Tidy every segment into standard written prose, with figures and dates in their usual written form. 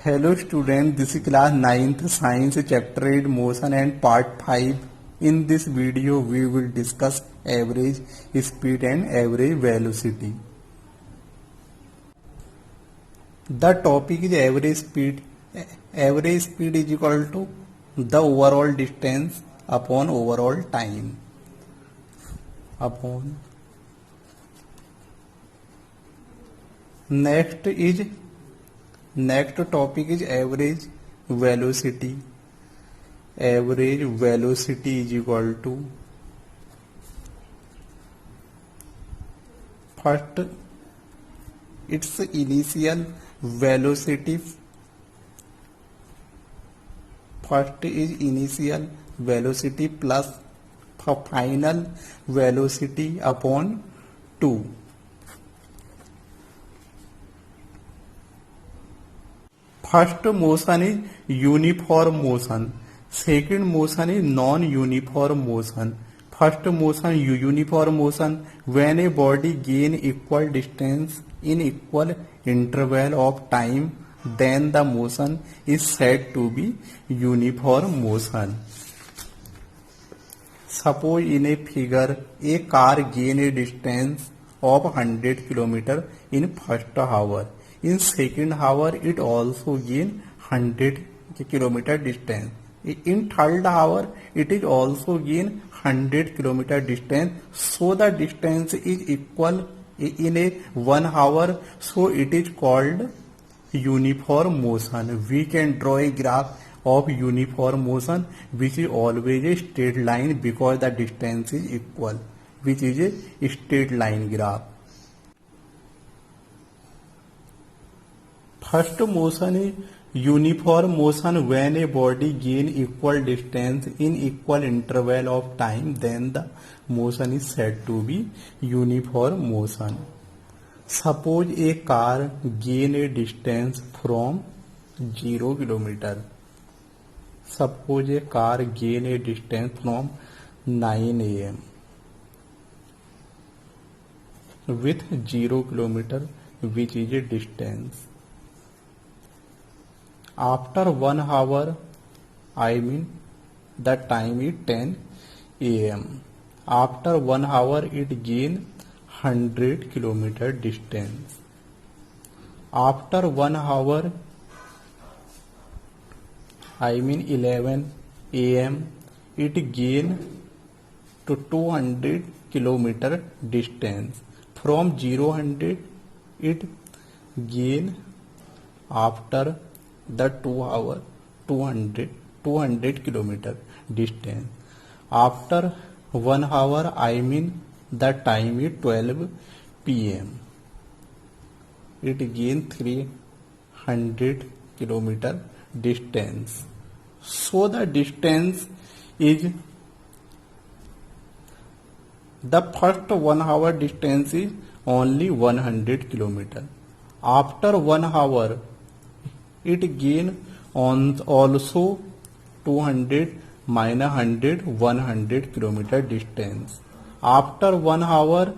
Hello student, this is class 9th science chapter 8 motion and part 5. In this video we will discuss average speed and average velocity. The topic is average speed. Average speed is equal to the overall distance upon overall time. Next topic is average velocity. Average velocity is equal to first its initial velocity. First is initial velocity plus final velocity upon 2. First motion is uniform motion. Second motion is non-uniform motion. First motion uniform motion, when a body gain equal distance in equal interval of time, then the motion is said to be uniform motion. Suppose in a figure a car gain a distance of 100 km in first hour. In second hour it also gain 100 km distance. In third hour it is also gain 100 km distance. So the distance is equal in a 1 hour. So it is called uniform motion. We can draw a graph of uniform motion which is always a straight line because the distance is equal, which is a straight line graph. First motion is uniform motion, when a body gain equal distance in equal interval of time, then the motion is said to be uniform motion. Suppose a car gain a distance from 0 km. Suppose a car gain a distance from 9 am with 0 km, which is a distance. After 1 hour, the time is 10 am. After 1 hour, it gain 100 km distance. After 1 hour, 11 am, it gain to 200 km distance. From 0-100, it gain after the 2 hour 200 km distance. After 1 hour, the time is 12 pm, it gain 300 km distance. So the distance is, the first 1 hour distance is only 100 km. After 1 hour it gain on also 200 minus 100 100 km distance. After 1 hour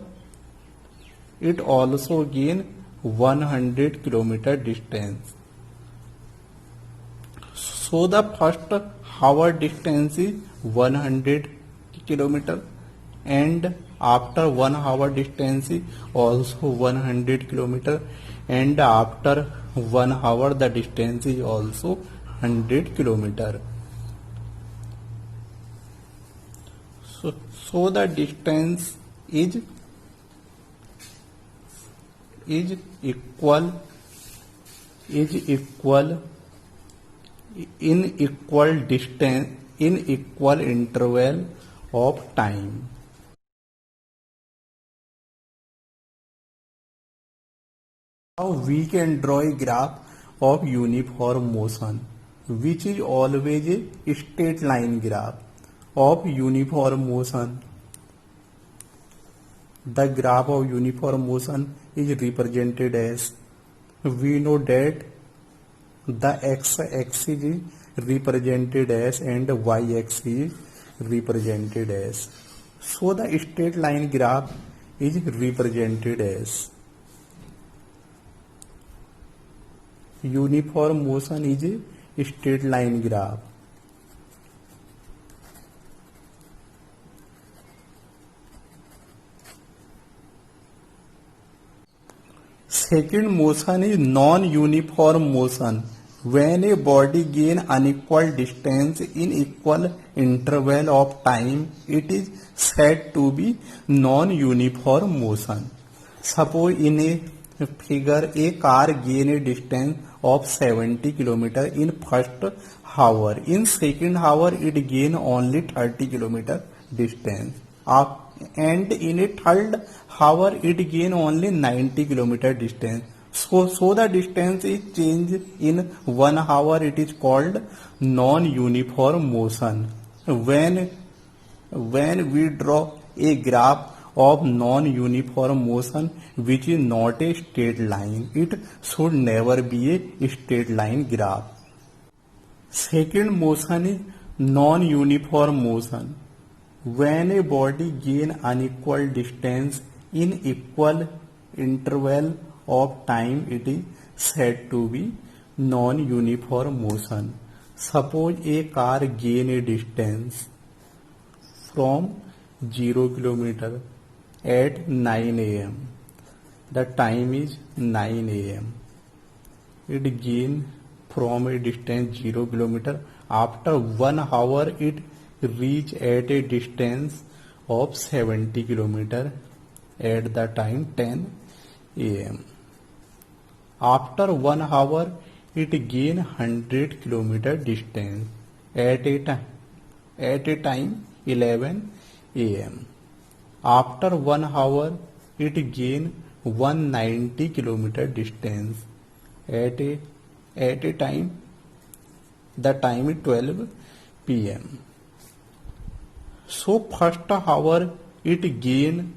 it also gain 100 km distance. So the first hour distance is 100 km, and after 1 hour distance is also 100 km, and after 1 hour the distance is also 100 km. So the distance is equal in equal distance in equal interval of time. Now we can draw a graph of uniform motion, which is always a straight line graph of uniform motion. The graph of uniform motion is represented as, we know that the x-axis is represented as and y-axis is represented as. So the straight line graph is represented as uniform motion is a straight line graph. Second motion is non-uniform motion. When a body gain unequal distance in equal interval of time, it is said to be non-uniform motion. Suppose in a figure, a car gain a distance of 70 km in first hour. In second hour, it gain only 30 km distance. And in a third hour, it gain only 90 km distance. So the distance is changed in 1 hour. It is called non-uniform motion. When we draw a graph of non-uniform motion which is not a straight line, it should never be a straight line graph. Second motion is non-uniform motion. When a body gain unequal distance in equal interval of time, it is said to be non-uniform motion. Suppose a car gain a distance from 0 km at 9 am. The time is 9 am. It gain from a distance 0 km. After 1 hour, it reach at a distance of 70 km at the time 10 am. After 1 hour, it gain 100 km distance at a time 11 am. After 1 hour, it gain 190 km distance at a time, the time is 12 pm. So first hour it gain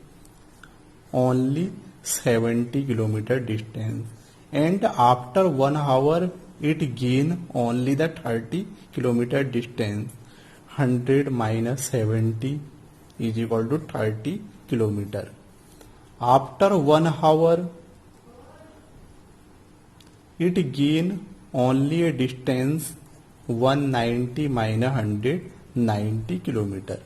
only 70 km distance, and after 1 hour it gain only the 30 km distance. 100 minus 70 is equal to 30 km. After 1 hour it gain only a distance 190 minus 100, 90 km.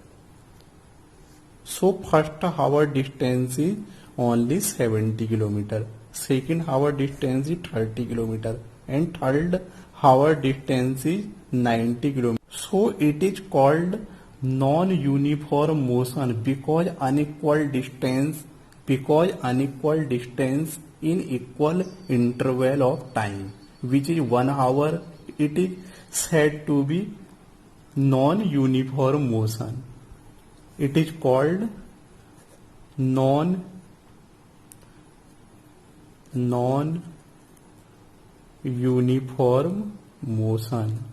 So first hour distance is only 70 km. Second hour distance is 30 km. And third hour distance is 90 km. So it is called non-uniform motion because unequal distance in equal interval of time, which is 1 hour, it is said to be non-uniform motion. It is called non-uniform motion.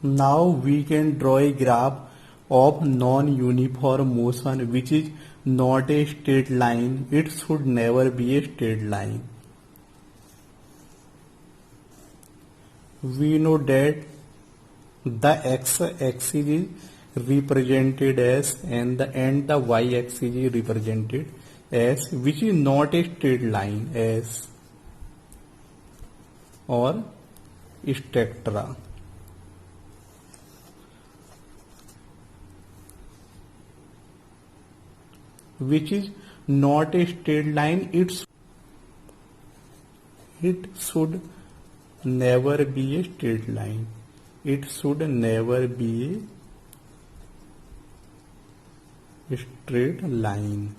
Now we can draw a graph of non-uniform motion which is not a straight line. It should never be a straight line. We know that the x-axis is represented as and the y-axis is represented as, which is not a straight line as or etc. Which is not a straight line, it should never be a straight line. It should never be a straight line.